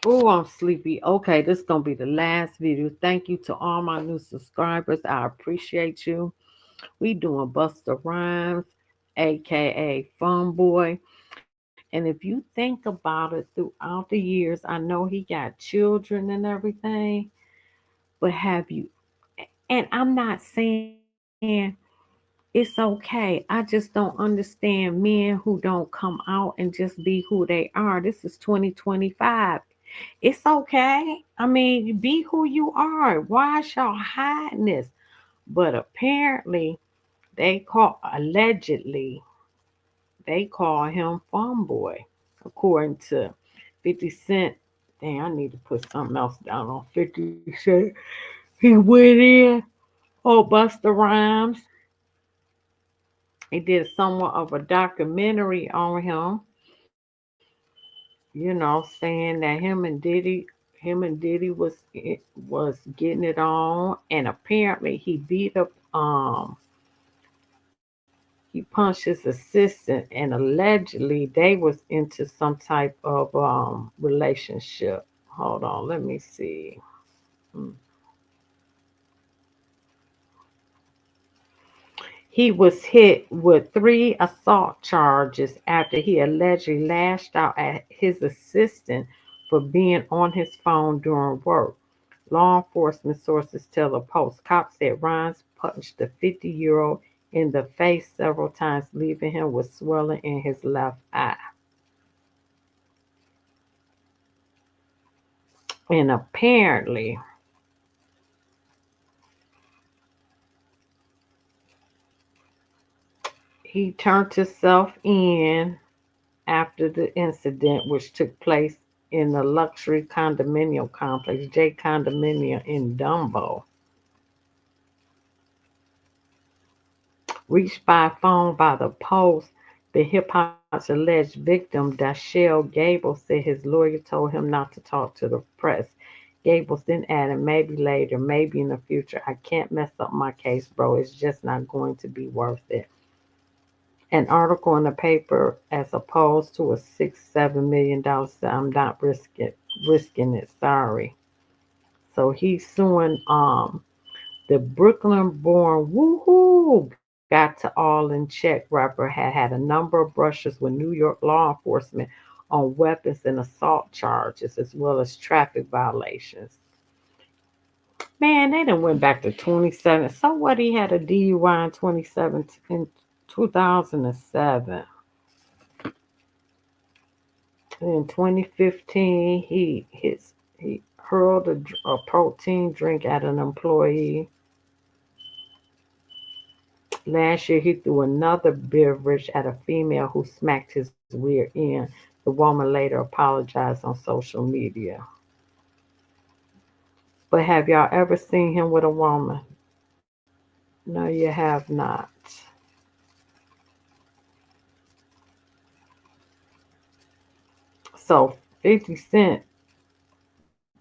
Oh, I'm sleepy. Okay, this is gonna be the last video. Thank you to all my new subscribers. I appreciate you. We doing Busta Rhymes, aka Fun Boy. And if you think about it throughout the years, I know he got children and everything, but have you, and I'm not saying it's okay. I just don't understand men who don't come out and just be who they are. This is 2025. It's okay. I mean, be who you are. Why is y'all hiding this? But apparently, they call allegedly they call him Fun Boy, according to 50 Cent. Dang, I need to put something else down on 50 Cent. He went in. Oh, Busta Rhymes. He did somewhat of a documentary on him, saying that him and Diddy was getting it on, and apparently he beat up he punched his assistant, and allegedly they was into some type of relationship. Hold on, let me see. Hmm. He was hit with 3 assault charges after he allegedly lashed out at his assistant for being on his phone during work. Law enforcement sources tell the Post. Cops said Rhines punched the 50-year-old in the face several times, leaving him with swelling in his left eye. And apparently, he turned himself in after the incident, which took place in the luxury condominium complex, J Condominium in Dumbo. Reached by phone by the Post, the hip hop's alleged victim, Dashiell Gable, said his lawyer told him not to talk to the press. Gables then added, maybe later, maybe in the future. I can't mess up my case, bro. It's just not going to be worth it. An article in the paper as opposed to a $6-7 million said, I'm not risking it. Sorry. So he's suing the Brooklyn born woohoo got to all in check rapper had a number of brushes with New York law enforcement on weapons and assault charges as well as traffic violations. Man, they done went back to 27. So what, he had a DUI in 2017, 2007. In 2015, he hurled a protein drink at an employee. Last year, he threw another beverage at a female who smacked his rear end. The woman later apologized on social media. But have y'all ever seen him with a woman? No, you have not. So 50 Cent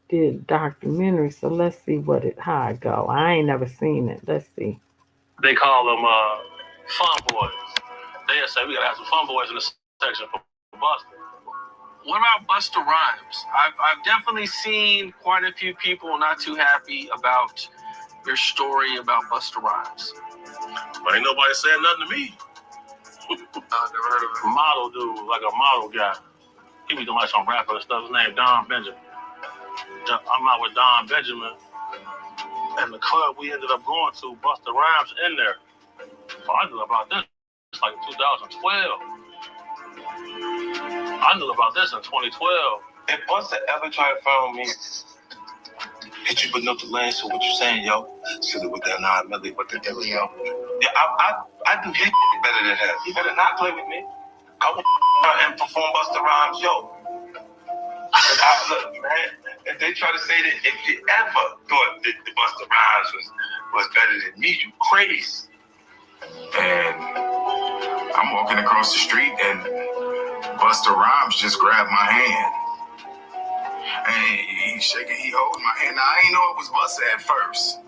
did a documentary. So let's see how it go. I ain't never seen it. Let's see. They call them fun boys. They'll say we gotta have some fun boys in the section for Busta. What about Busta Rhymes? I've definitely seen quite a few people not too happy about your story about Busta Rhymes. But ain't nobody saying nothing to me. I've never heard of him. Model dude, like a model guy. He be doing like some rapper and stuff. His name Don Benjamin. I'm out with Don Benjamin. And the club we ended up going to, Busta Rhymes in there. So I knew about this like 2012. I knew about this in 2012. If Busta ever tried to follow me, hit you with no delay, so what you saying, yo? Shoot it with that 9 milli, with the dilly, yo. Yeah, I do hit better than that. You better not play with me. I will and perform Busta Rhymes, yo. Look, man, if they try to say that if you ever thought that the Busta Rhymes was better than me, you crazy. And I'm walking across the street and Busta Rhymes just grabbed my hand. And he's shaking, he holding my hand. Now, I ain't know it was Busta at first.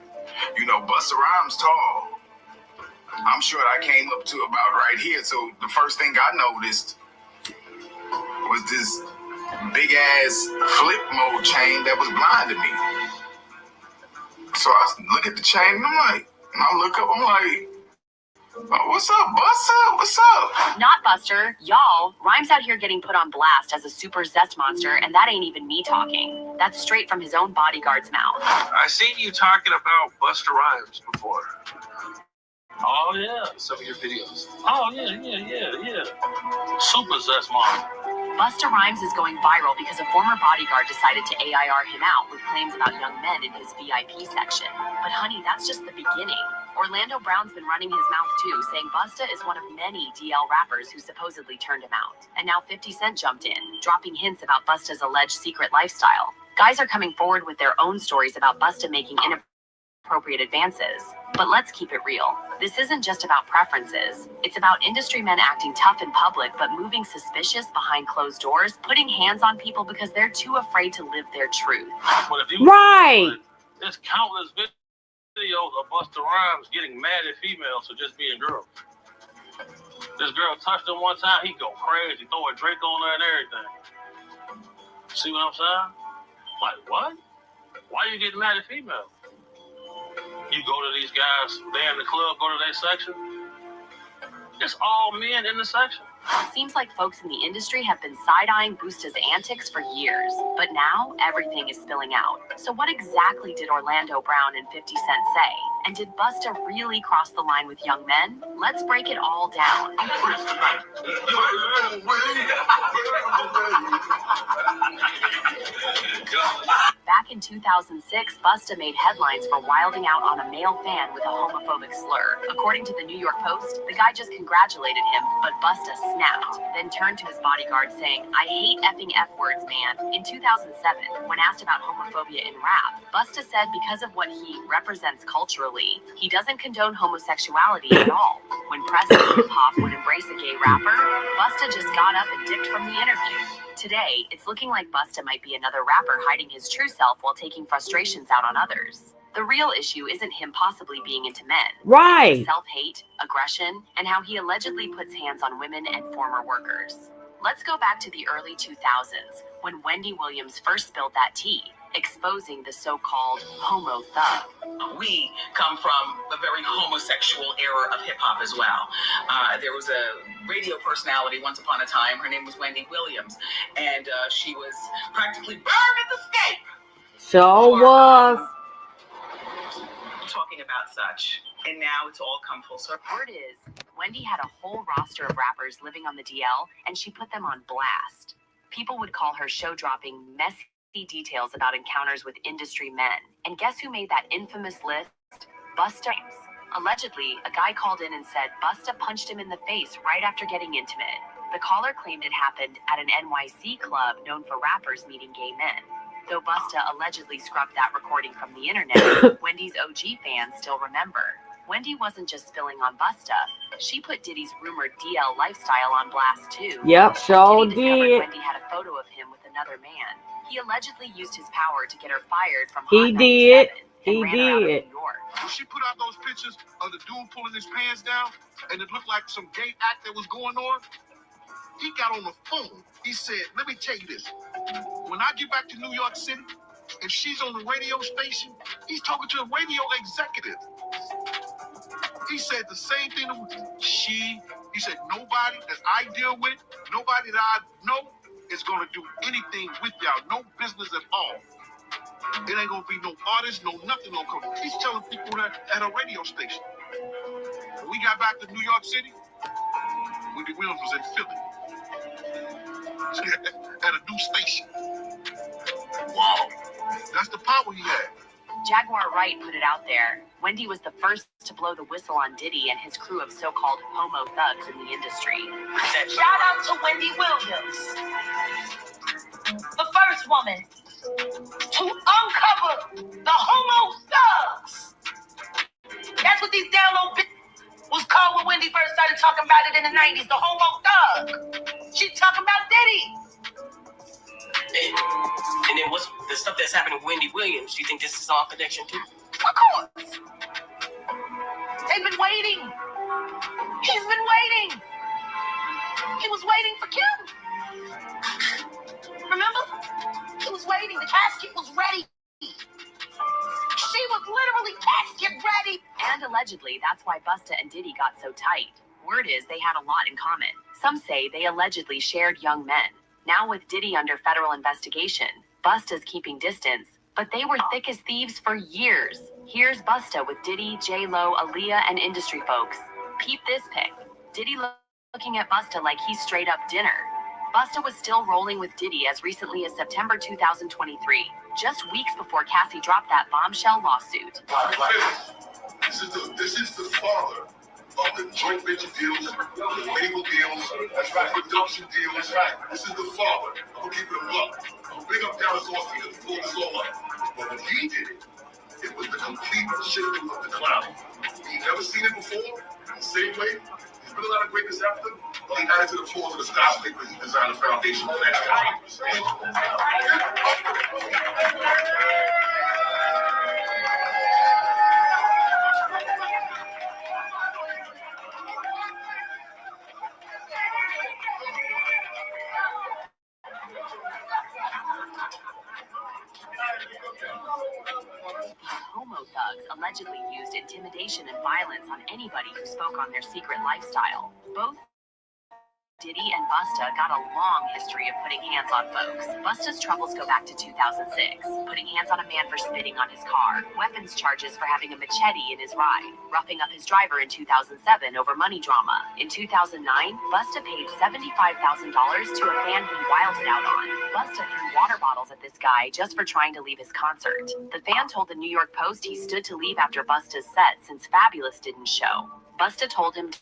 You know, Busta Rhymes tall. I'm sure I came up to about right here. So the first thing I noticed was this big ass flip mode chain that was blinding me. So I look at the chain and I'm like, and I look up, I'm like, oh, what's up, Busta? What's up? Not Buster, y'all. Rhymes out here getting put on blast as a super zest monster, and that ain't even me talking. That's straight from his own bodyguard's mouth. I seen you talking about Busta Rhymes before. Oh yeah, some of your videos. Oh yeah. Super zest monster. Busta Rhymes is going viral because a former bodyguard decided to AIR him out with claims about young men in his VIP section. But honey, that's just the beginning. Orlando Brown's been running his mouth too, saying Busta is one of many DL rappers who supposedly turned him out. And now 50 Cent jumped in, dropping hints about Busta's alleged secret lifestyle. Guys are coming forward with their own stories about Busta making inappropriate advances. But let's keep it real. This isn't just about preferences. It's about industry men acting tough in public but moving suspicious behind closed doors, putting hands on people because they're too afraid to live their truth. But if you there's countless videos of Busta Rhymes getting mad at females for just being girls. This girl touched him one time, he go crazy, throw a drink on her and everything. See what I'm saying? Like, what? Why you getting mad at females? You go to these guys, they in the club, go to their section. It's all men in the section. Seems like folks in the industry have been side-eyeing Busta's antics for years, but now everything is spilling out. So what exactly did Orlando Brown and 50 Cent say? And did Busta really cross the line with young men? Let's break it all down. Back in 2006, Busta made headlines for wilding out on a male fan with a homophobic slur. According to the New York Post, the guy just congratulated him, but Busta snapped, then turned to his bodyguard saying, "I hate effing F-words, man." In 2007, when asked about homophobia in rap, Busta said because of what he represents culturally, he doesn't condone homosexuality at all. When pressed if hip-hop would embrace a gay rapper, Busta just got up and dipped from the interview. Today, it's looking like Busta might be another rapper hiding his true self while taking frustrations out on others. The real issue isn't him possibly being into men. Right. It's self-hate, aggression, and how he allegedly puts hands on women and former workers. Let's go back to the early 2000s, when Wendy Williams first spilled that tea, exposing the so-called homo thug. We come from a very homosexual era of hip-hop as well. There was a radio personality once upon a time. Her name was Wendy Williams, and she was practically burned at the stake. So was. Talking about such, and now it's all come full circle. Word is, Wendy had a whole roster of rappers living on the DL, and she put them on blast. People would call her show-dropping, messy details about encounters with industry men. And guess who made that infamous list? Busta Rhymes. Allegedly, a guy called in and said Busta punched him in the face right after getting intimate. The caller claimed it happened at an NYC club known for rappers meeting gay men. Though Busta allegedly scrubbed that recording from the internet, Wendy's OG fans still remember. Wendy wasn't just spilling on Busta. She put Diddy's rumored DL lifestyle on blast too. Yep, sure Diddy discovered did. Wendy had a photo of him with another man. He allegedly used his power to get her fired from He Hot did. 97 and He ran her out of did. New York. When she put out those pictures of the dude pulling his pants down, and it looked like some gay act that was going on, he got on the phone. He said, "Let me tell you this. When I get back to New York City, and she's on the radio station," he's talking to a radio executive. He said the same thing. He said, "Nobody that I deal with, nobody that I know is going to do anything with y'all. No business at all. It ain't going to be no artist, no nothing gonna come." He's telling people that at a radio station. When we got back to New York City, Wendy Williams was in Philly. At a new station. Wow. That's the power he had. Jaguar Wright put it out there. Wendy was the first to blow the whistle on Diddy and his crew of so-called homo thugs in the industry. Shout out to Wendy Williams, the first woman to uncover the homo thugs. That's what these down low bitches was called when Wendy first started talking about it in the 90s, the homo thug. She talking about Diddy. And then what's the stuff that's happening with Wendy Williams? Do you think this is all connection too? Of course. They've been waiting. He's been waiting. He was waiting for Kim. Remember The casket was ready. She was literally casket ready. And allegedly, that's why Busta and Diddy got so tight. Word is they had a lot in common. Some say they allegedly shared young men. Now with Diddy under federal investigation, Busta's keeping distance, but they were thick as thieves for years. Here's Busta with Diddy, J-Lo, Aaliyah, and industry folks. Peep this pic. Diddy looking at Busta like he's straight up dinner. Busta was still rolling with Diddy as recently as September 2023, just weeks before Cassie dropped that bombshell lawsuit. This is the father of the joint venture deals, the label deals, that's right, production deals. That's right. This is the father. I'm gonna keep it a buck. I'm gonna big up Dallas Austin because he pulled this all up. But when he did it, it was the complete shifting of the cloud. He never seen it before. The same way, he's been a lot of greatness after. But he added to the floors of the skyscraper. He designed the foundation for that skyscraper. Homo thugs allegedly used intimidation and violence on anybody who spoke on their secret lifestyle. Both Diddy and Busta got a long history of putting hands on folks. Busta's troubles go back to 2006, putting hands on a man for spitting on his car, weapons charges for having a machete in his ride, roughing up his driver in 2007 over money drama. In 2009, Busta paid $75,000 to a fan he wilded out on. Busta threw water bottles at this guy just for trying to leave his concert. The fan told the New York Post he stood to leave after Busta's set since Fabulous didn't show. Busta told him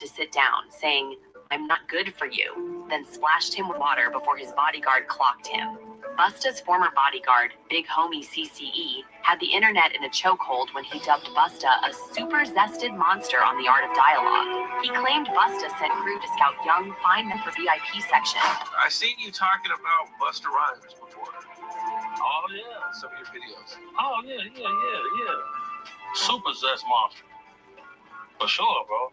to sit down, saying, "I'm not good for you," then splashed him with water before his bodyguard clocked him. Busta's former bodyguard, Big Homie CCE, had the internet in a chokehold when he dubbed Busta a super zested monster on the art of dialogue. He claimed Busta sent crew to scout young, fine men for VIP section. I seen you talking about Busta Rhymes before. Oh yeah, some of your videos. Oh yeah. Super zest monster. For sure, bro.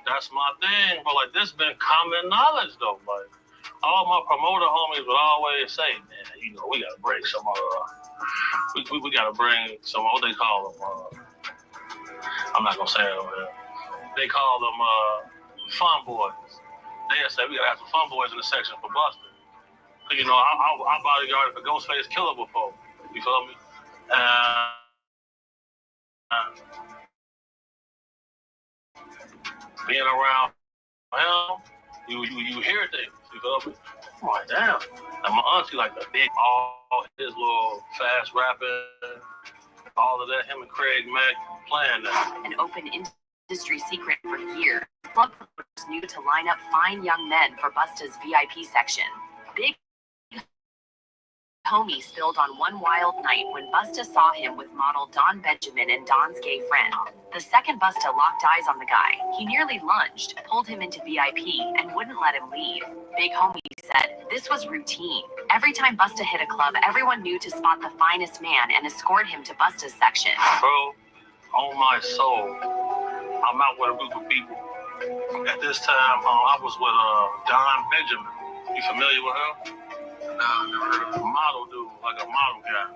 That's my thing, but like this been common knowledge though. Like all my promoter homies would always say, man, you know, we gotta bring some we gotta bring some what they call them. I'm not gonna say it over here. They call them fun boys. They say we gotta have some fun boys in the section for Busta. Cause you know I bodyguarded the Ghostface Killer before. You feel me? Being around him, you hear things, you feel me? I'm like, damn. And my auntie like the big, all his little fast rapping, all of that, him and Craig Mack playing that. An open industry secret for years. Club promoters knew to line up fine young men for Busta's VIP section. Big Homie spilled on one wild night when Busta saw him with model Don Benjamin and Don's gay friend. The second Busta locked eyes on the guy, he nearly lunged, pulled him into VIP, and wouldn't let him leave. Big Homie said this was routine. Every time Busta hit a club, everyone knew to spot the finest man and escort him to Busta's section. Bro, on my soul, I'm out with a group of people. At this time, I was with Don Benjamin. You familiar with him? Never heard of him. Model dude, like a model guy.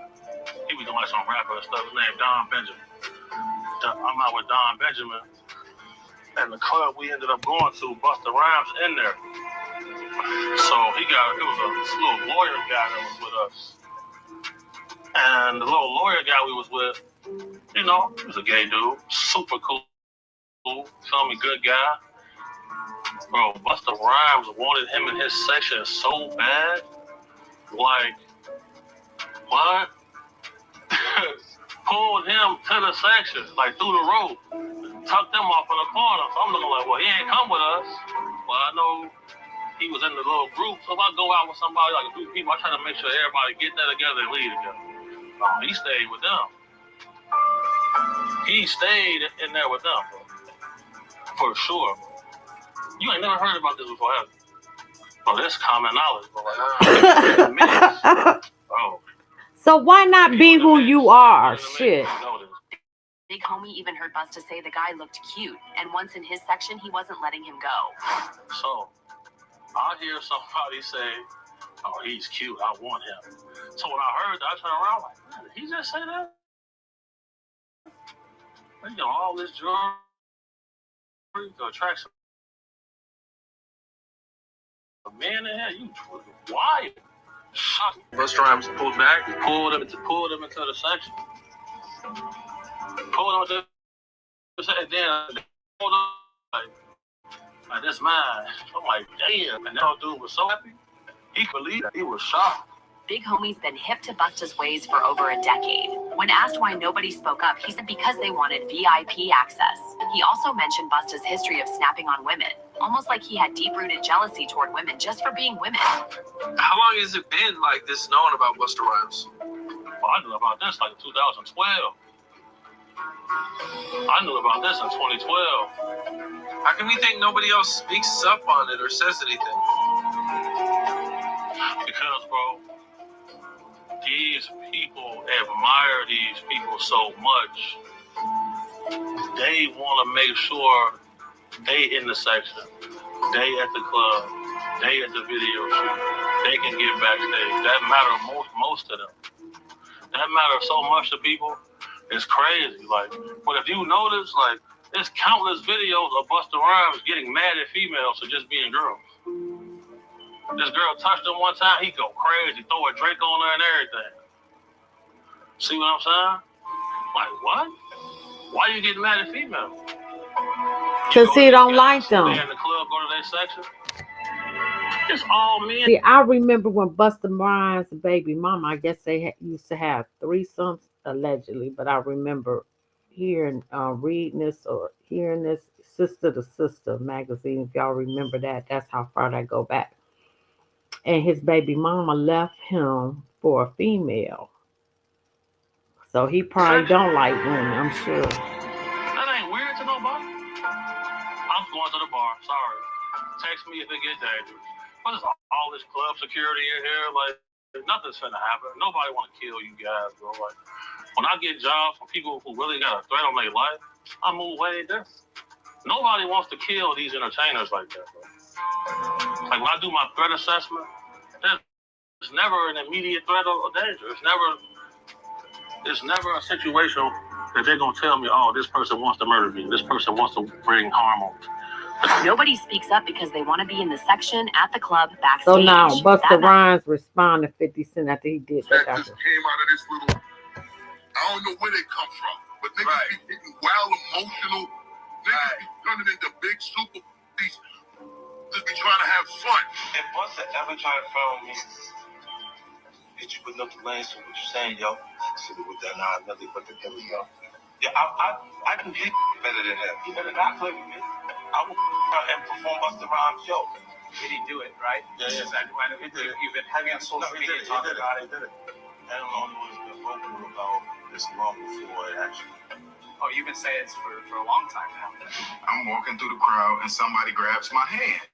He was doing like some rapper and stuff. His name Don Benjamin. I'm out with Don Benjamin. And the club we ended up going to, Busta Rhymes in there. So it was a little lawyer guy that was with us. And the little lawyer guy we was with, you know, he was a gay dude. Super cool. Feel me, good guy. Bro, Busta Rhymes wanted him in his section so bad. Like, what? Pulled him to the section, like through the rope, tucked them off in the corner. So I'm looking like, well, he ain't come with us. Well, I know he was in the little group. So if I go out with somebody, like a few people, I try to make sure everybody get there together and leave together. He stayed with them. He stayed in there with them, bro. For sure. You ain't never heard about this before, have you? Bro, this common knowledge, bro. Like, bro. So why not be who you are? Shit. Big Homie even heard Busta say the guy looked cute, and once in his section, he wasn't letting him go. So, I hear somebody say, Oh, he's cute. I want him. So when I heard that, I turned around like, man, did he just say that? You know, all this jewelry to attract some man in here. You wild. Busta Rhymes pulled back, pulled him into the section. Pulled him into the section, then pulled him like this man. I'm like, damn. And that dude was so happy. He could believe that. He was shocked. Big Homie's been hip to Busta's ways for over a decade. When asked why nobody spoke up, he said because they wanted VIP access. He also mentioned Busta's history of snapping on women, almost like he had deep-rooted jealousy toward women just for being women. How long has it been like this known about Busta Rhymes? Well, I knew about this like in 2012. I knew about this in 2012. How can we think nobody else speaks up on it or says anything? Because, bro, these people admire these people so much. They want to make sure they in the section, they at the club, they at the video shoot, they can get backstage. That matters most to them. That matters so much to people. It's crazy. Like, but if you notice, like, there's countless videos of Busta Rhymes getting mad at females for just being girls. This girl touched him one time, he go crazy, throw a Drake on her and everything. See what I'm saying? Like, what? Why you getting mad at females? Because he don't like them. They in the club, go to their section. It's all men. See, I remember when Busta Rhymes' baby mama, I guess they used to have threesomes, allegedly, but I remember hearing, reading this or hearing this Sister to Sister magazine. If y'all remember that, that's how far that go back. And his baby mama left him for a female. So he probably don't like women, I'm sure. That ain't weird to nobody. I'm going to the bar, sorry. Text me if it gets dangerous. What is all this club security in here? Like, nothing's finna happen. Nobody want to kill you guys, bro. Like, when I get jobs from people who really got a threat on their life, I move way different. Nobody wants to kill these entertainers like that, bro. Like, when I do my threat assessment, there's never an immediate threat or danger. It's never a situation that they're going to tell me, oh, this person wants to murder me. This person wants to bring harm on me. Nobody speaks up because they want to be in the section, at the club, backstage. So now, Busta Rhymes responded to 50 Cent after he did that. That just came out of this little, I don't know where they come from, but niggas be getting wild emotional. Niggas be turning into big super beasts. Just be trying to have fun. If Busta ever try to follow me, hit you with no lanes to what you're saying, yo. So with that, nah, nothing but the we go. Yeah, I can get better than him. You better not play with me. I will and perform Busta Rhymes' show. Did he do it, right? Yeah, yeah. He did it. You've been heavy on social media talking about it. He did it. And I'm the only one who's been vocal about this long before it actually. Oh, you've been saying it for a long time now. I'm walking through the crowd and somebody grabs my hand.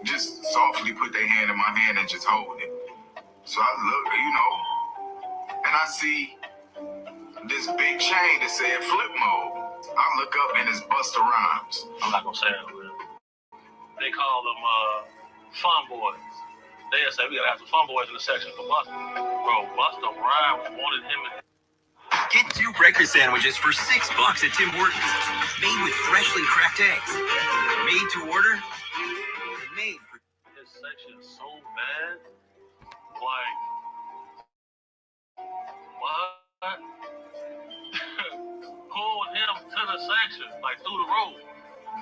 Just softly put their hand in my hand and just hold it. So I look, and I see this big chain that said flip mode. I look up and it's Busta Rhymes. I'm not going to say it. They call them fun boys. They say we got to have some fun boys in the section for Busta. Bro, Busta Rhymes wanted him and Get 2 breakfast sandwiches for $6 at Tim Hortons. Made with freshly cracked eggs. Made to order. Made for... This section is so bad. Like, what? Pulled him to the section, like through the road.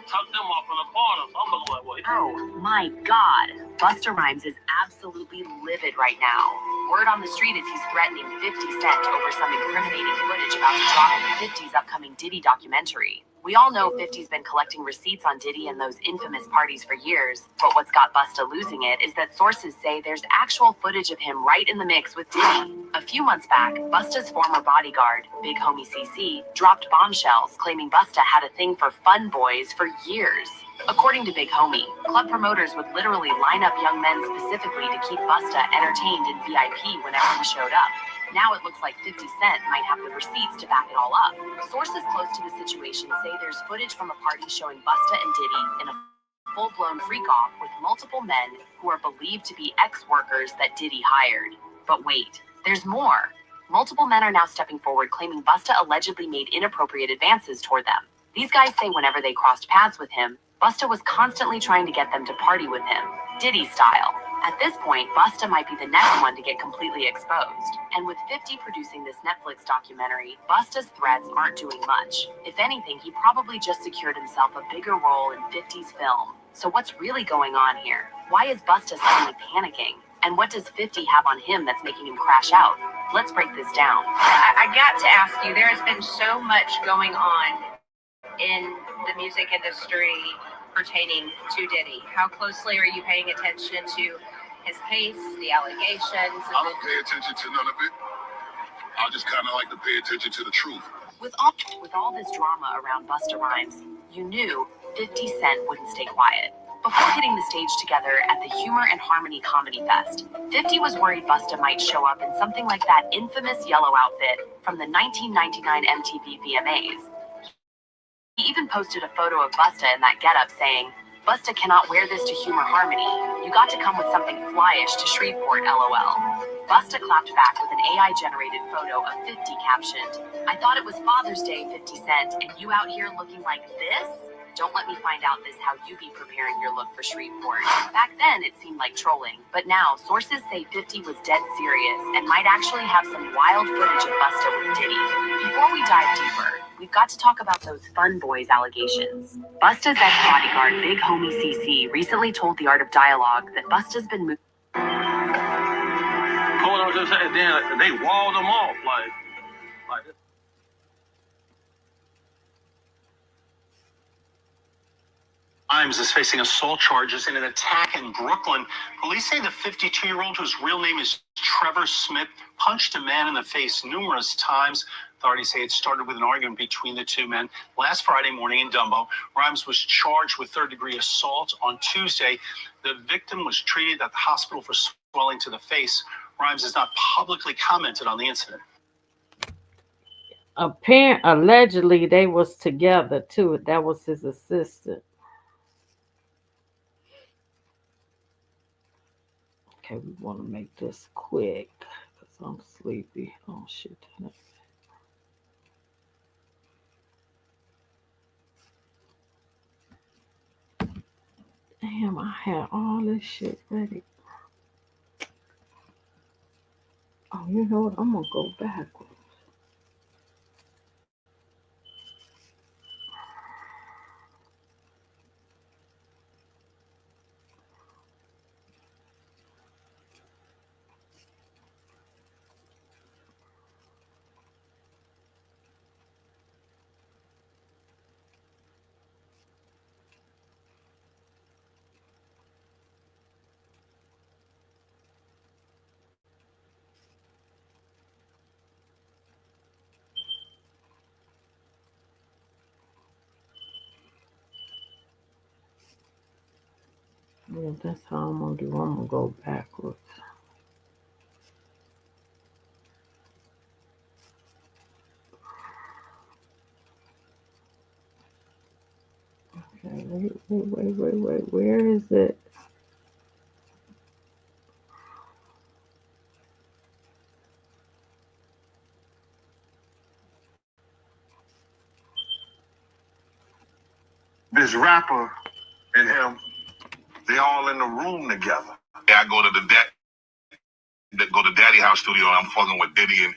Tucked them off in the corner. I'm looking like, what? Oh my God. Busta Rhymes is absolutely livid right now. Word on the street is he's threatening 50 Cent over some incriminating footage about to drop in 50's upcoming Diddy documentary. We all know 50's been collecting receipts on Diddy and those infamous parties for years, but what's got Busta losing it is that sources say there's actual footage of him right in the mix with Diddy. A few months back, Busta's former bodyguard, Big Homie CC, dropped bombshells claiming Busta had a thing for fun boys for years. According to Big Homie, club promoters would literally line up young men specifically to keep Busta entertained in VIP whenever he showed up. Now it looks like 50 Cent might have the receipts to back it all up. Sources close to the situation say there's footage from a party showing Busta and Diddy in a full-blown freak-off with multiple men who are believed to be ex-workers that Diddy hired. But wait, there's more. Multiple men are now stepping forward claiming Busta allegedly made inappropriate advances toward them. These guys say whenever they crossed paths with him, Busta was constantly trying to get them to party with him, Diddy style. At this point, Busta might be the next one to get completely exposed. And with 50 producing this Netflix documentary, Busta's threats aren't doing much. If anything, he probably just secured himself a bigger role in 50's film. So what's really going on here? Why is Busta suddenly panicking? And what does 50 have on him that's making him crash out? Let's break this down. I got to ask you, there has been so much going on in the music industry pertaining to Diddy. How closely are you paying attention to his case, the allegations? I don't pay attention to none of it. I just kind of like to pay attention to the truth. With all this drama around Busta Rhymes, you knew 50 Cent wouldn't stay quiet. Before hitting the stage together at the Humor and Harmony Comedy Fest, 50 was worried Busta might show up in something like that infamous yellow outfit from the 1999 MTV VMAs. He even posted a photo of Busta in that getup saying, "Busta cannot wear this to Humor Harmony. You got to come with something flyish to Shreveport, LOL." Busta clapped back with an AI-generated photo of 50 captioned, "I thought it was Father's Day, 50 Cent, and you out here looking like this? Don't let me find out this how you be preparing your look for Shreveport." Back then, it seemed like trolling, but now sources say 50 was dead serious and might actually have some wild footage of Busta with Diddy. Before we dive deeper, we've got to talk about those Fun Boys allegations. Busta's ex-bodyguard, Big Homie CC, recently told The Art of Dialogue that Busta's been Hold on, just saying, then they walled them off like. Rhymes is facing assault charges in an attack in Brooklyn. Police say the 52-year-old, whose real name is Trevor Smith, punched a man in the face numerous times. Authorities say it started with an argument between the two men last Friday morning in Dumbo. Rhymes was charged with third-degree assault on Tuesday. The victim was treated at the hospital for swelling to the face. Rhymes has not publicly commented on the incident. Allegedly, they was together too. That was his assistant. Okay, we want to make this quick because I'm sleepy. Oh shit. Damn, I had all this shit ready. Oh, you know what? I'm gonna go backwards. Yeah, that's how I'm gonna do. I'm gonna go backwards. Okay, wait. Where is it? This rapper and him, they all in the room together. Yeah, I go to the Daddy House studio and I'm fucking with Diddy and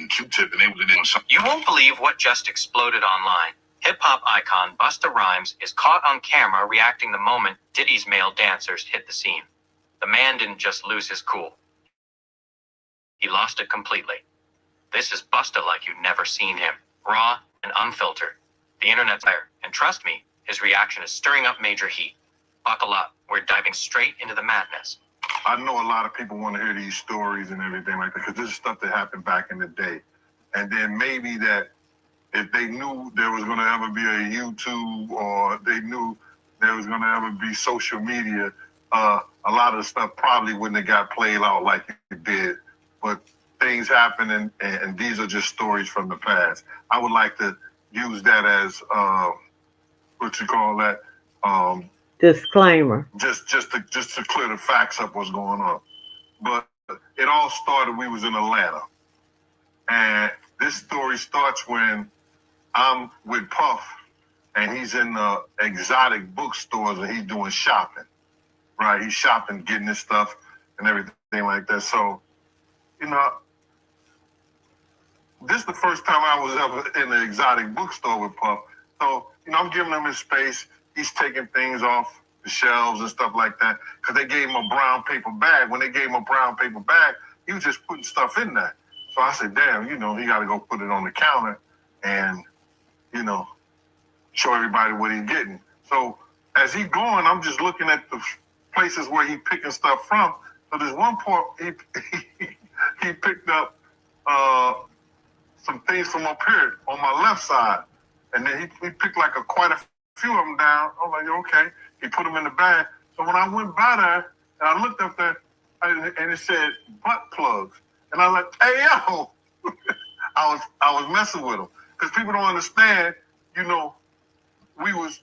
Q-Tip and they was in there on something. You won't believe what just exploded online. Hip-hop icon Busta Rhymes is caught on camera reacting the moment Diddy's male dancers hit the scene. The man didn't just lose his cool. He lost it completely. This is Busta like you've never seen him. Raw and unfiltered. The internet's there. And trust me, his reaction is stirring up major heat. Buckle up. We're diving straight into the madness. I know a lot of people want to hear these stories and everything like that because this is stuff that happened back in the day. And then maybe that if they knew there was going to ever be a YouTube or they knew there was going to ever be social media, a lot of the stuff probably wouldn't have got played out like it did. But things happen and these are just stories from the past. I would like to use that as, Disclaimer. Just to clear the facts up, what's going on. But it all started. We was in Atlanta, and this story starts when I'm with Puff, and he's in the exotic bookstores, and he's doing shopping. Right, he's shopping, getting his stuff and everything like that. So, you know, this is the first time I was ever in an exotic bookstore with Puff. So, you know, I'm giving him his space. He's taking things off the shelves and stuff like that because they gave him a brown paper bag. When they gave him a brown paper bag, he was just putting stuff in there. So I said, damn, you know, he got to go put it on the counter and, you know, show everybody what he's getting. So as he's going, I'm just looking at the places where he's picking stuff from. So there's one part he picked up some things from up here on my left side. And then he picked like quite a few of them down. I was like, okay. He put them in the bag. So when I went by there and I looked up there and it said butt plugs. And I was like, hey, yo. I was messing with him. Because people don't understand, you know, we was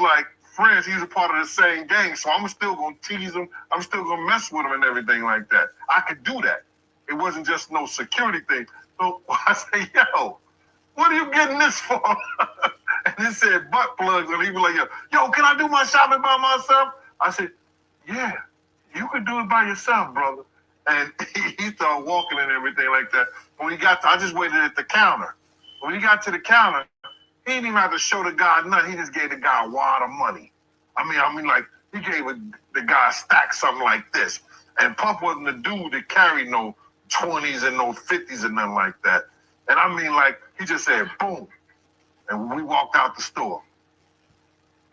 like friends. He was a part of the same gang. So I'm still going to tease him. I'm still going to mess with him and everything like that. I could do that. It wasn't just no security thing. So I say, yo, what are you getting this for? And it said butt plugs. And he was like, yo, can I do my shopping by myself? I said, yeah, you can do it by yourself, brother. And he started walking and everything like that. When he got to, I just waited at the counter. When he got to the counter, he didn't even have to show the guy nothing. He just gave the guy a wad of money. I mean, like, he gave the guy a stack, something like this. And Puff wasn't the dude that carried no 20s and no 50s and nothing like that. And I mean, like, he just said, boom. And we walked out the store.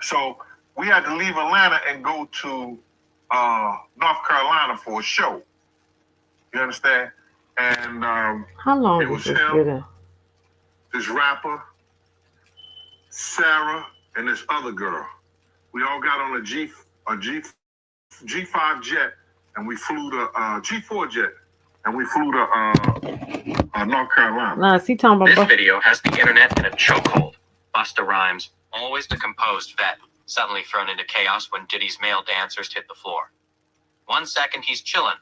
So we had to leave Atlanta and go to North Carolina for a show. You understand? And how long it was was this him, video? this rapper, Sarah, and this other girl. We all got on a G5 jet, and we flew to G4 jet, and we flew to North Carolina. Nah, is he talking about This video has the internet in a chokehold. Busta Rhymes, always the composed vet, suddenly thrown into chaos when Diddy's male dancers hit the floor. 1 second he's chillin',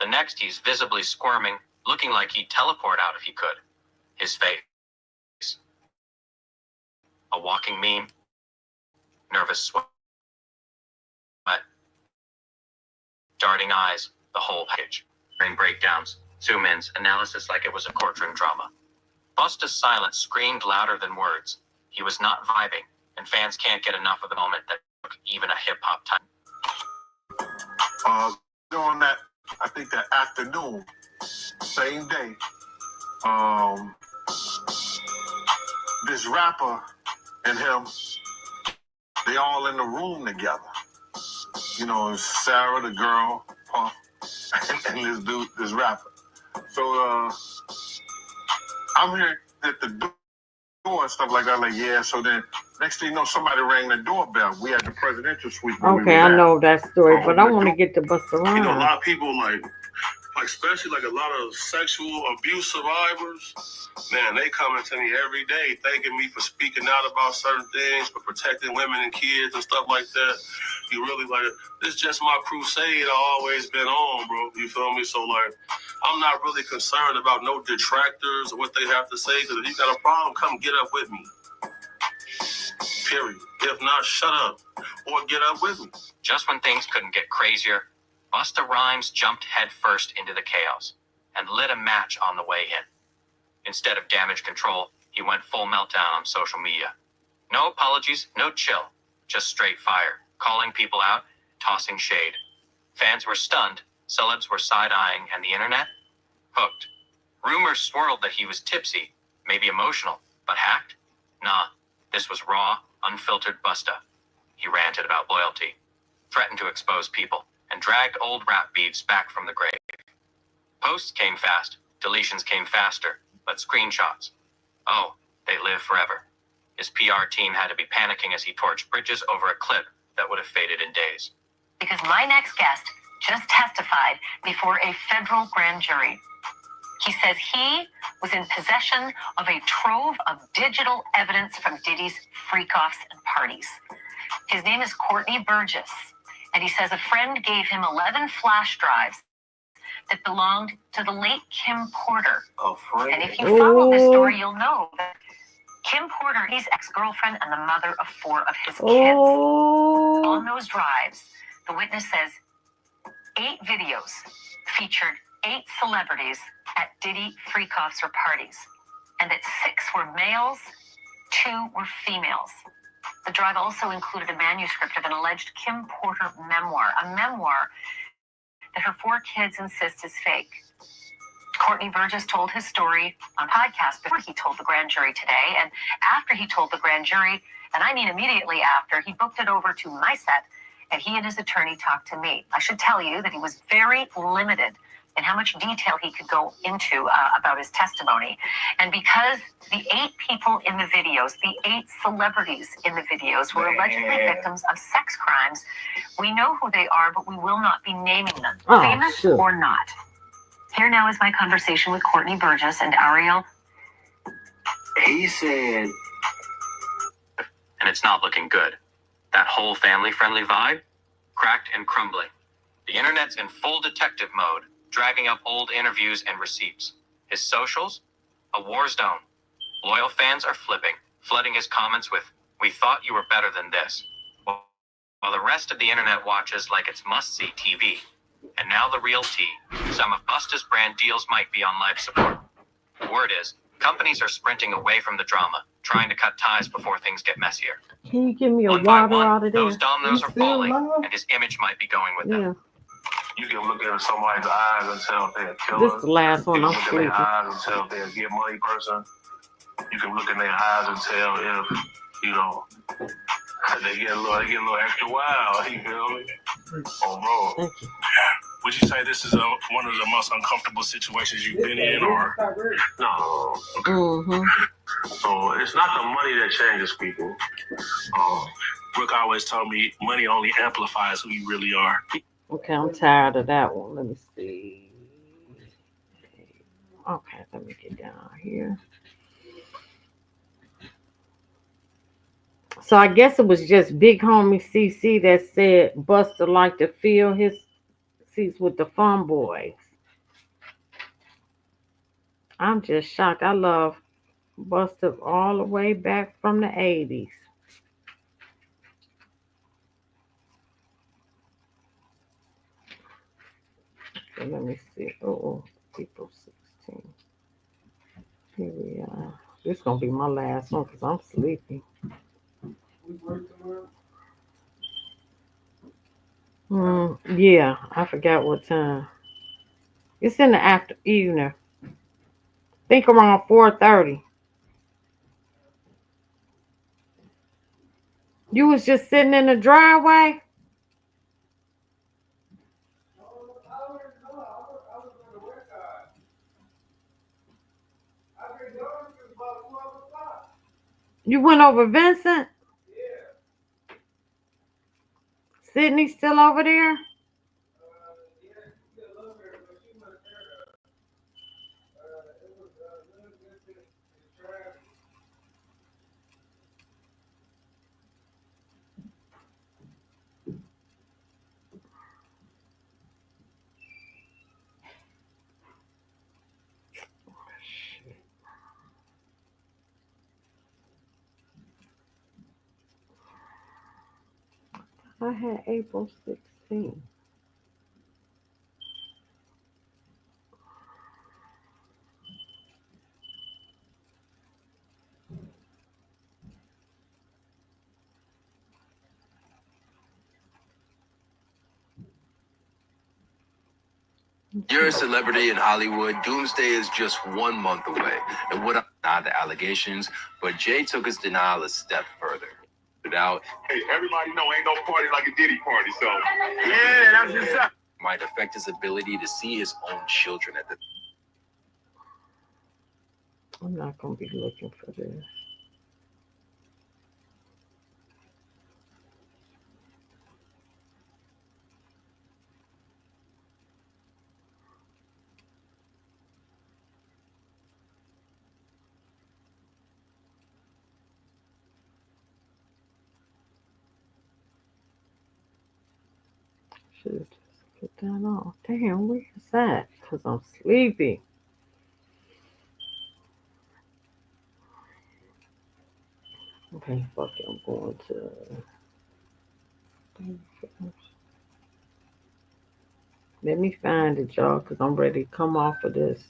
the next he's visibly squirming, looking like he'd teleport out if he could. His face, a walking meme, nervous sweat, darting eyes, the whole package. Brain breakdowns, zoom-ins, analysis like it was a courtroom drama. Busta's silence screamed louder than words. He was not vibing, and fans can't get enough of the moment that took even a hip-hop time. During that, I think that afternoon, same day, this rapper and him, they all in the room together. You know, Sarah, the girl, Puff, and this dude, this rapper. So I'm here at the door and stuff like that. Like, yeah. So then next thing you know, somebody rang the doorbell. We had the presidential suite. Okay, I know that story, but I want to get to Busta Rhymes. You know, a lot of people like especially like a lot of sexual abuse survivors, man, they coming to me every day thanking me for speaking out about certain things, for protecting women and kids and stuff like that. You really like, this just my crusade I always been on, bro. You feel me? So like, I'm not really concerned about no detractors or what they have to say, because if you got a problem, come get up with me. Period. If not, shut up or get up with me. Just when things couldn't get crazier, Busta Rhymes jumped headfirst into the chaos and lit a match on the way in. Instead of damage control, he went full meltdown on social media. No apologies, no chill, just straight fire, calling people out, tossing shade. Fans were stunned, celebs were side-eyeing, and the internet? Hooked. Rumors swirled that he was tipsy, maybe emotional, but hacked? Nah, this was raw, unfiltered Busta. He ranted about loyalty, threatened to expose people, and dragged old rap beefs back from the grave. Posts came fast, deletions came faster, but screenshots, oh, they live forever. His PR team had to be panicking as he torched bridges over a clip that would have faded in days. Because my next guest just testified before a federal grand jury. He says he was in possession of a trove of digital evidence from Diddy's freak-offs and parties. His name is Courtney Burgess, and he says a friend gave him 11 flash drives that belonged to the late Kim Porter. A friend. And if you follow this story, you'll know that Kim Porter is ex-girlfriend and the mother of 4 of his kids. On those drives, the witness says 8 videos featured 8 celebrities at Diddy free concert parties, and that 6 were males, 2 were females. The drive also included a manuscript of an alleged Kim Porter memoir, a memoir that her 4 kids insist is fake. Courtney Burgess told his story on podcast before he told the grand jury today, and after he told the grand jury, and I mean immediately after, he booked it over to my set, and he and his attorney talked to me. I should tell you that he was very limited in how much detail he could go into about his testimony. And because the 8 people in the videos, the 8 celebrities in the videos were allegedly victims of sex crimes, we know who they are, but we will not be naming them, famous or not. Here now is my conversation with Courtney Burgess and Ariel. He said, and it's not looking good. That whole family-friendly vibe, cracked and crumbling. The internet's in full detective mode, dragging up old interviews and receipts. His socials, a war zone. Loyal fans are flipping, flooding his comments with, "We thought you were better than this," while the rest of the internet watches like it's must-see TV. And now the real tea. Some of Busta's brand deals might be on life support. The word is, companies are sprinting away from the drama, trying to cut ties before things get messier. Can you give me a One by water one, out of there? those dominoes are falling, and his image might be going with them. Yeah. you can look in somebody's eyes and tell if they're a killer. This is the last one You I'm can look in their sleeping. eyes and tell if they're a get money person. You can look in their eyes and tell if, they get a little extra wild. You feel me? Oh, bro. Thank you. Would you say this is one of the most uncomfortable situations you've been in, or no? Mm-hmm. So it's not the money that changes people. Brooke always told me money only amplifies who you really are. Okay, I'm tired of that one. Let me see. Okay, let me get down here. So I guess it was just Big Homie CC that said Busta liked to fill his seats with the fun boys. I'm just shocked. I love Busta all the way back from the 80s. So let me see. Oh, April 16. Here we are. This is going to be my last one because I'm sleepy. Yeah, I forgot what time. It's in the after evening. Think around 4:30. You was just sitting in the driveway? You went over Vincent? Sydney still over there? I had April 16th. You're a celebrity in Hollywood. Doomsday is just 1 month away. And what not the allegations, but Jay took his denial a step further. Without Hey, everybody know ain't no party like a Diddy party, so yeah, that's just up. might affect his ability to see his own children at the I'm not going to be looking for this. should just put that on. Damn, where is that? Because I'm sleepy. Okay, fuck it. I'm going to. Let me find it, y'all, because I'm ready to come off of this.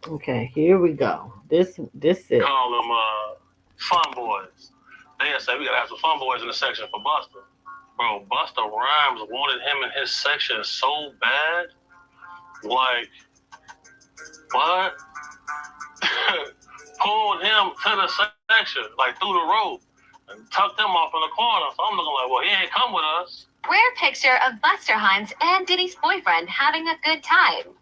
Okay, here we go. This it. Call them fun boys. They say we gotta have some fun boys in the section for Busta. Bro, Busta Rhymes wanted him in his section so bad. Like, what? Pulled him to the section, like through the rope, and tucked him off in the corner. So I'm looking like, well, he ain't come with us. Rare picture of Busta Rhymes and Diddy's boyfriend having a good time.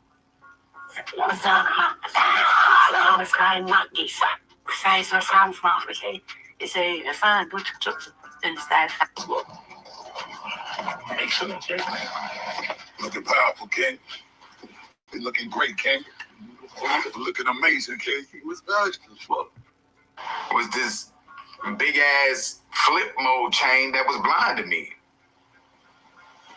Excellent, King. Looking powerful, King. You're looking great, King. Looking amazing, King. He was good. Was this big ass flip mode chain that was blinding me.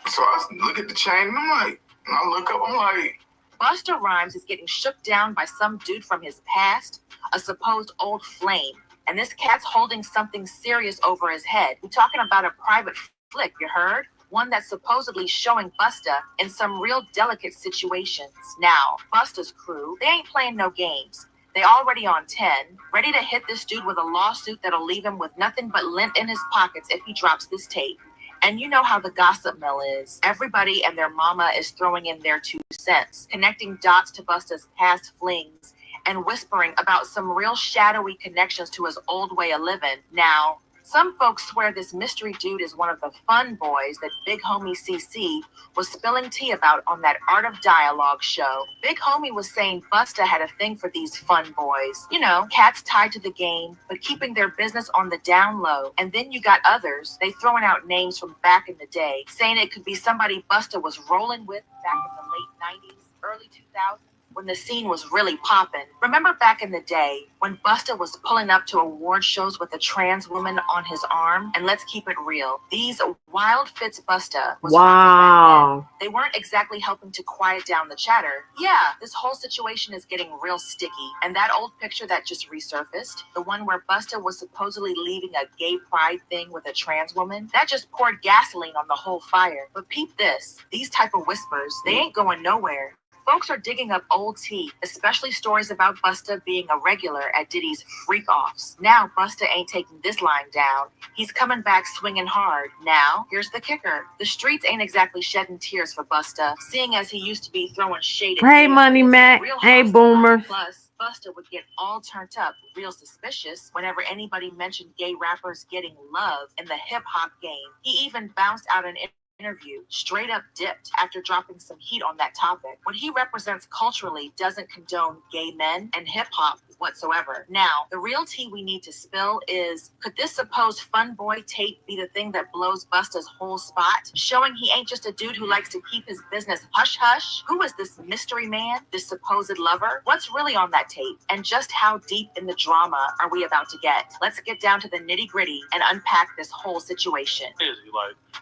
So I look at the chain and I'm like, and I look up, I'm like, Busta Rhymes is getting shook down by some dude from his past, a supposed old flame. And this cat's holding something serious over his head. We're talking about a private flick, you heard? One that's supposedly showing Busta in some real delicate situations. Now, Busta's crew, they ain't playing no games. They already on 10, ready to hit this dude with a lawsuit that'll leave him with nothing but lint in his pockets if he drops this tape. And you know how the gossip mill is. Everybody and their mama is throwing in their 2 cents, connecting dots to Busta's past flings, and whispering about some real shadowy connections to his old way of living. Now, some folks swear this mystery dude is one of the fun boys that Big Homie CC was spilling tea about on that Art of Dialogue show. Big Homie was saying Busta had a thing for these fun boys. You know, cats tied to the game, but keeping their business on the down low. And then you got others, they throwing out names from back in the day, saying it could be somebody Busta was rolling with back in the late 90s, early 2000s. When the scene was really popping. Remember back in the day when Busta was pulling up to award shows with a trans woman on his arm? And let's keep it real. These wild fits Busta was wow. They weren't exactly helping to quiet down the chatter. Yeah, this whole situation is getting real sticky. And that old picture that just resurfaced, the one where Busta was supposedly leaving a gay pride thing with a trans woman, that just poured gasoline on the whole fire. But peep this, these type of whispers, they ain't going nowhere. Folks are digging up old tea, especially stories about Busta being a regular at Diddy's freak-offs. Now, Busta ain't taking this line down. He's coming back swinging hard. Now, here's the kicker. The streets ain't exactly shedding tears for Busta, seeing as he used to be throwing shade at Hey, Money Mac. Hey, Boomer. Plus, Busta would get all turned up, real suspicious, whenever anybody mentioned gay rappers getting love in the hip-hop game. He even bounced out an interview, straight up dipped after dropping some heat on that topic. What he represents culturally doesn't condone gay men and hip-hop whatsoever. Now, the real tea we need to spill is, could this supposed fun boy tape be the thing that blows Busta's whole spot? Showing he ain't just a dude who likes to keep his business hush-hush? Who is this mystery man, this supposed lover? What's really on that tape? And just how deep in the drama are we about to get? Let's get down to the nitty-gritty and unpack this whole situation.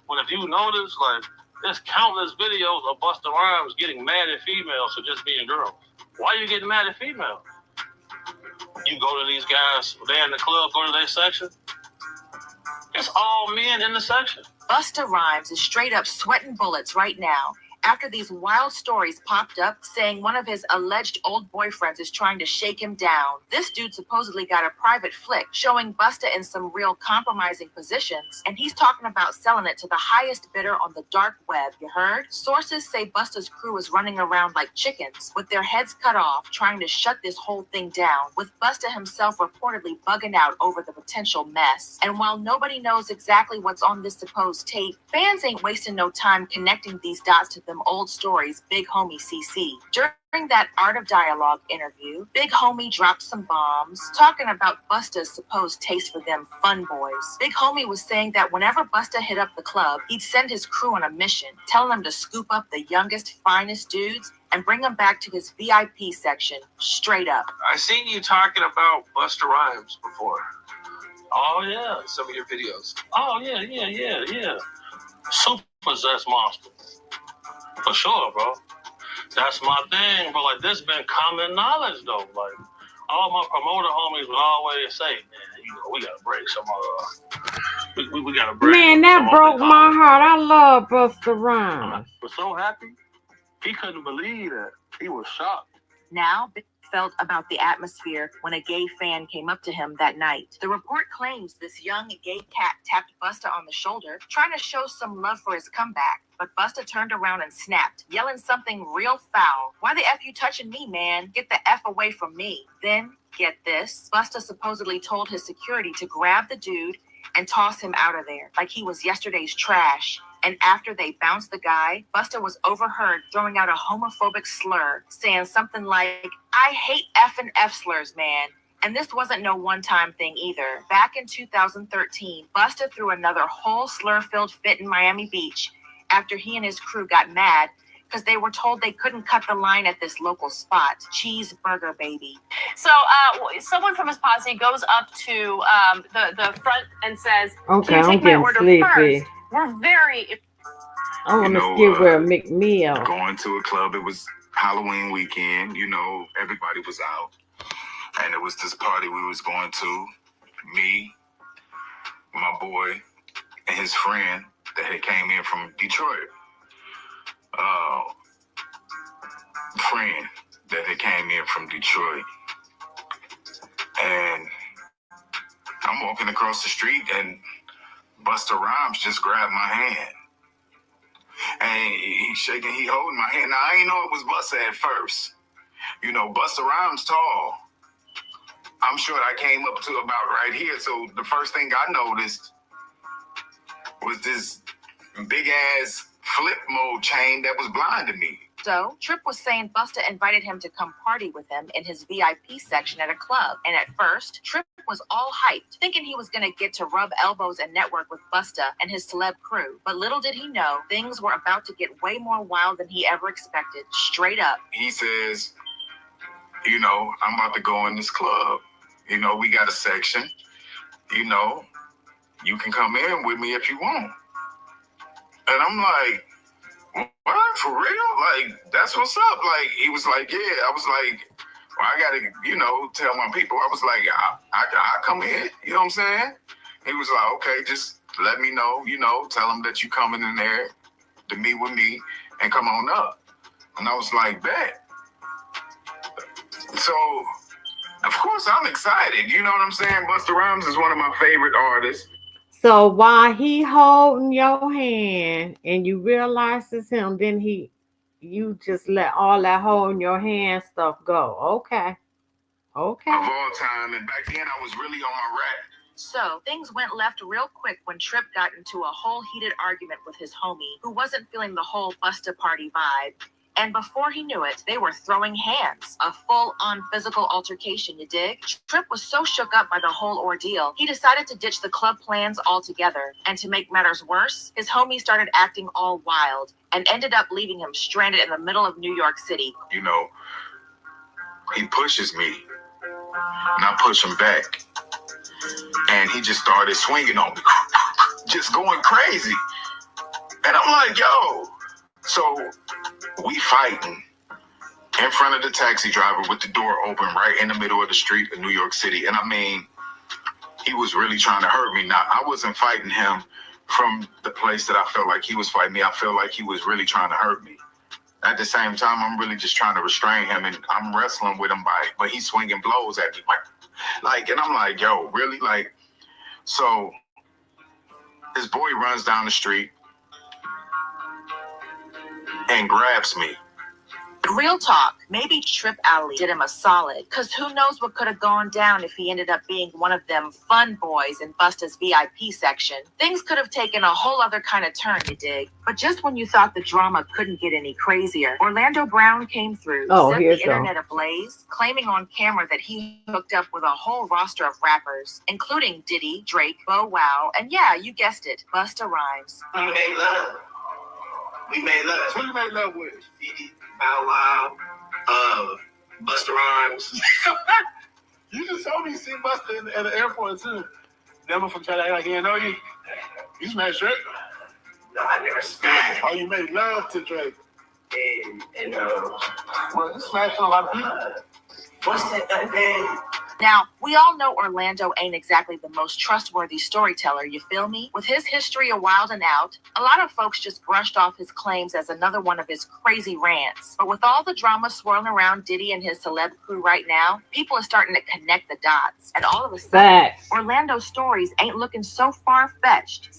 Well, if you notice, there's countless videos of Busta Rhymes getting mad at females for just being girls. Why are you getting mad at females? You go to these guys, they're in the club, go to their section. It's all men in the section. Busta Rhymes is straight up sweating bullets right now, after these wild stories popped up saying one of his alleged old boyfriends is trying to shake him down. This dude supposedly got a private flick showing Busta in some real compromising positions, and he's talking about selling it to the highest bidder on the dark web, you heard? Sources say Busta's crew is running around like chickens with their heads cut off trying to shut this whole thing down, with Busta himself reportedly bugging out over the potential mess. And while nobody knows exactly what's on this supposed tape, fans ain't wasting no time connecting these dots to them old stories Big Homie CC. During that Art of Dialogue interview, Big Homie dropped some bombs, talking about Busta's supposed taste for them fun boys. Big Homie was saying that whenever Busta hit up the club, he'd send his crew on a mission, telling them to scoop up the youngest, finest dudes and bring them back to his VIP section, straight up. I seen you talking about Busta Rhymes before. Oh yeah, some of your videos. Oh yeah. Super possessed monster. For sure, bro. That's my thing, bro. Like, this been common knowledge, though. Like, all my promoter homies would always say, man, you know, we gotta break some we gotta break. Man, that broke my heart. I love Busta Rhymes. I was so happy. He couldn't believe that. He was shocked. Now, Big felt about the atmosphere when a gay fan came up to him that night. The report claims this young gay cat tapped Busta on the shoulder, trying to show some love for his comeback. But Busta turned around and snapped, yelling something real foul. Why the F you touching me, man? Get the F away from me. Then, get this, Busta supposedly told his security to grab the dude and toss him out of there, like he was yesterday's trash. And after they bounced the guy, Busta was overheard throwing out a homophobic slur, saying something like, I hate F and F slurs, man. And this wasn't no one-time thing either. Back in 2013, Busta threw another whole slur-filled fit in Miami Beach after he and his crew got mad because they were told they couldn't cut the line at this local spot, Cheeseburger Baby. So someone from his posse goes up to the front and says, okay, can you take my order sleepy. first? We're very... I want to skip where McMeal. Going to a club, it was Halloween weekend, you know, everybody was out. And it was this party we was going to, me, my boy, and his friend that had came in from Detroit. Friend that had came in from Detroit. And I'm walking across the street and Busta Rhymes just grabbed my hand. And he's shaking, he holding my hand. Now, I didn't know it was Busta at first. You know, Busta Rhymes tall. I'm sure I came up to about right here. So the first thing I noticed was this big ass flip mode chain that was blinding me. So, Tripp was saying Busta invited him to come party with him in his VIP section at a club. And at first, Tripp was all hyped, thinking he was going to get to rub elbows and network with Busta and his celeb crew. But little did he know, things were about to get way more wild than he ever expected. Straight up. He says, you know, I'm about to go in this club. You know, we got a section. You know, you can come in with me if you want. And I'm like, what? For real? Like, that's what's up. Like, he was like, yeah. I was like, well, I got to, you know, tell my people. I was like, I come in. You know what I'm saying? He was like, okay, just let me know, you know, tell them that you coming in there to meet with me and come on up. And I was like, bet. So, of course, I'm excited. You know what I'm saying? Busta Rhymes is one of my favorite artists. So while he holding your hand and you realize it's him, then you just let all that holding your hand stuff go. Okay. Of all time, and back then I was really on my rap. So, things went left real quick when Tripp got into a whole heated argument with his homie, who wasn't feeling the whole Busta party vibe. And before he knew it, they were throwing hands. A full-on physical altercation, you dig? Tripp was so shook up by the whole ordeal, he decided to ditch the club plans altogether. And to make matters worse, his homie started acting all wild and ended up leaving him stranded in the middle of New York City. You know, he pushes me, and I push him back. And he just started swinging on me, just going crazy. And I'm like, yo. So we fighting in front of the taxi driver with the door open right in the middle of the street of New York City. And I mean, he was really trying to hurt me. Now, I wasn't fighting him from the place that I felt like he was fighting me. I felt like he was really trying to hurt me. At the same time, I'm really just trying to restrain him, and I'm wrestling with him but he's swinging blows at me, and I'm like, yo, really, so his boy runs down the street and grabs me. Real talk, maybe Trip Alley did him a solid, because who knows what could have gone down if he ended up being one of them fun boys in Busta's VIP section. Things could have taken a whole other kind of turn, you dig? But just when you thought the drama couldn't get any crazier, Orlando Brown came through, set the internet ablaze, claiming on camera that he hooked up with a whole roster of rappers, including Diddy, Drake, Bow Wow, and yeah, you guessed it, Busta Rhymes. We made love. We made love. Who you made love with? Diddy, Bow Wow, Busta Rhymes. You just told me you seen Busta at the airport too. Never from trying to act like he didn't know you. You smashed Drake? No, I never smashed. Oh, you made love to Drake. And well, you smashed a lot of people. what's that other thing? Now, we all know Orlando ain't exactly the most trustworthy storyteller, you feel me? With his history of Wild and Out, a lot of folks just brushed off his claims as another one of his crazy rants. But with all the drama swirling around Diddy and his celeb crew right now, people are starting to connect the dots. And all of a sudden, Orlando's stories ain't looking so far-fetched.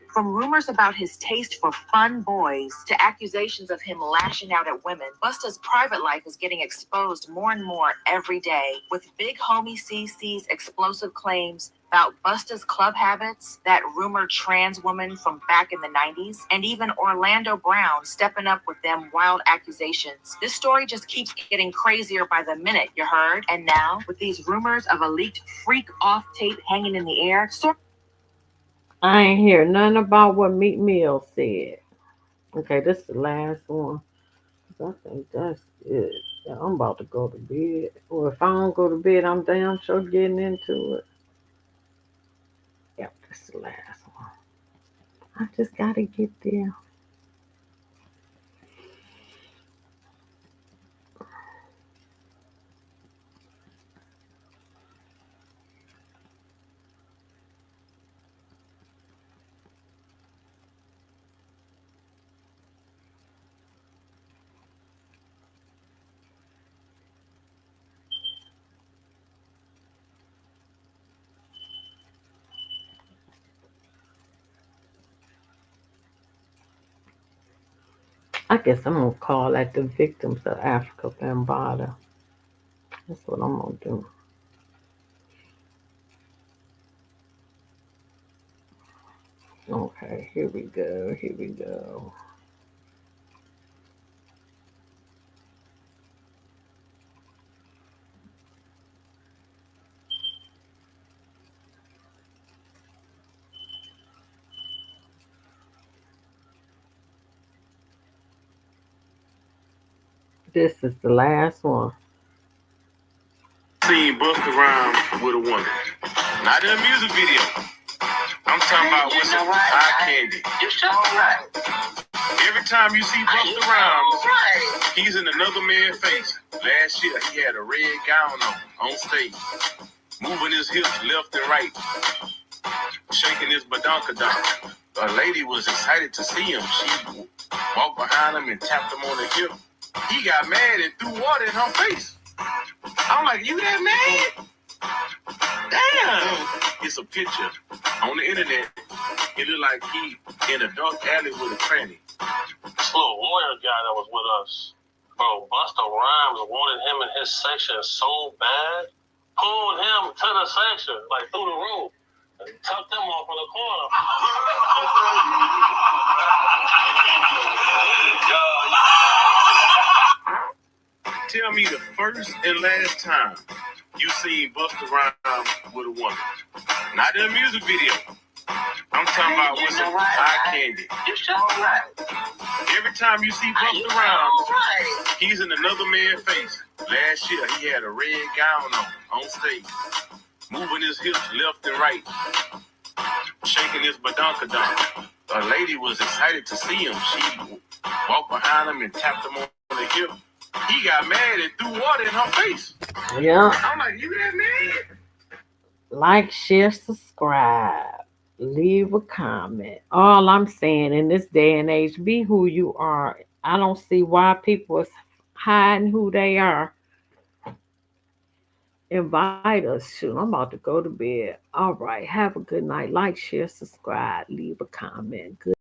From rumors about his taste for fun boys to accusations of him lashing out at women, Busta's private life is getting exposed more and more every day, with Big Homie CC's explosive claims about Busta's club habits, that rumored trans woman from back in the 90s, and even Orlando Brown stepping up with them wild accusations. This story just keeps getting crazier by the minute, you heard? And now, with these rumors of a leaked freak-off tape hanging in the air, I ain't hear nothing about what Meat Mill said. Okay, this is the last one. I think that's it. Yeah, I'm about to go to bed. Or if I don't go to bed, I'm damn sure getting into it. Yep, this is the last one. I just gotta get there. I guess I'm gonna call that the victims of Africa Bambaataa. That's what I'm gonna do. Okay, here we go. Here we go. This is the last one. Seen Busta Rhymes with a woman. Not in a music video. I'm talking about with some eye candy. You sure right. Every time you see Busta Rhymes, he's in another man's face. Last year, he had a red gown on stage, moving his hips left and right, shaking his badonkadonk. A lady was excited to see him. She walked behind him and tapped him on the hip. He got mad and threw water in her face. I'm like, you that mad? Damn. It's a picture on the internet. It looked like he in a dark alley with a tranny. This little lawyer guy that was with us, bro, Busta Rhymes wanted him in his section so bad, pulled him to the section, like through the room, and tucked him off in the corner. Tell me the first and last time you seen Busta Rhymes with a woman. Not in a music video. I'm talking about with some eye candy. You sure right. Every time you see Busta Rhymes, he's in another man's face. Last year, he had a red gown on stage, moving his hips left and right, shaking his badonkadonk. A lady was excited to see him. She walked behind him and tapped him on the hip. He got mad and threw water in her face. Yeah. I'm like, you that mad? Like, share, subscribe. Leave a comment. All I'm saying in this day and age, be who you are. I don't see why people is hiding who they are. Invite us. Shoot, I'm about to go to bed. All right. Have a good night. Like, share, subscribe, leave a comment. Good